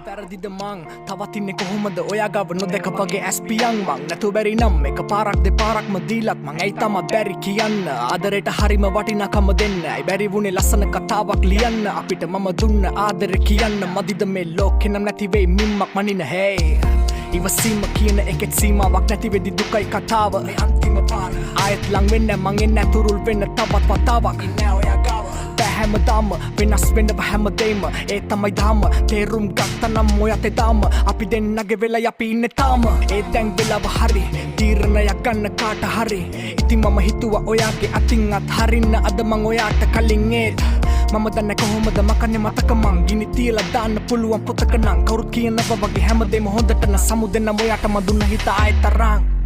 වැරදිද මං තවත් ඉන්නේ කොහොමද ඔයා ගාව නොදැක වගේ ඇස්පියන් මං නැතු බැරි නම් එක පාරක් දෙපාරක්ම දීලත් මං ඇයි තමා බැරි කියන්න ආදරයට හරිම වටිනාකම දෙන්න ඇයි බැරි වුණේ ලස්සන කතාවක් ලියන්න අපිට මම දුන්න ආදරේ කියන්න මදිද මේ ලෝකේ නම් නැති වෙයි මිම්මක් මනින hey ඉවසීම කියන එකෙත් සීමාවක් නැති වෙදි දුකයි කතාව මේ අන්තිම පාර ආයෙත් ලං වෙන්න මං එන්න ඇතුරුල් වෙන්න තවත් වතාවක් ඉන්නේ ඔයා ගාව හැමදාම වෙනස් වෙනව හැමදේම ඒ තමයි දාම තේරුම් ගත්තනම් ඔයත් එදාම අපි දෙන්නගේ වෙලයි අපි ඉන්නේ තාම ඒ දැන් වෙලාව හරි තීරණයක් ගන්න කාට හරි ඉතින් මම හිතුවා ඔයාගේ අතින් අත්හරින්න අද මං ඔයාට කලින් ඒත් මම දන්නේ කොහොමද මකන්නේ මතක මං ගිනි තියලා දාන්න පුළුවන් පොතක නම් කවුරුත් කියනවා වගේ හැමදේම හොඳට නම් සමුදෙන්න ඔයාට මම දුන්න හිත ආයෙත් තරං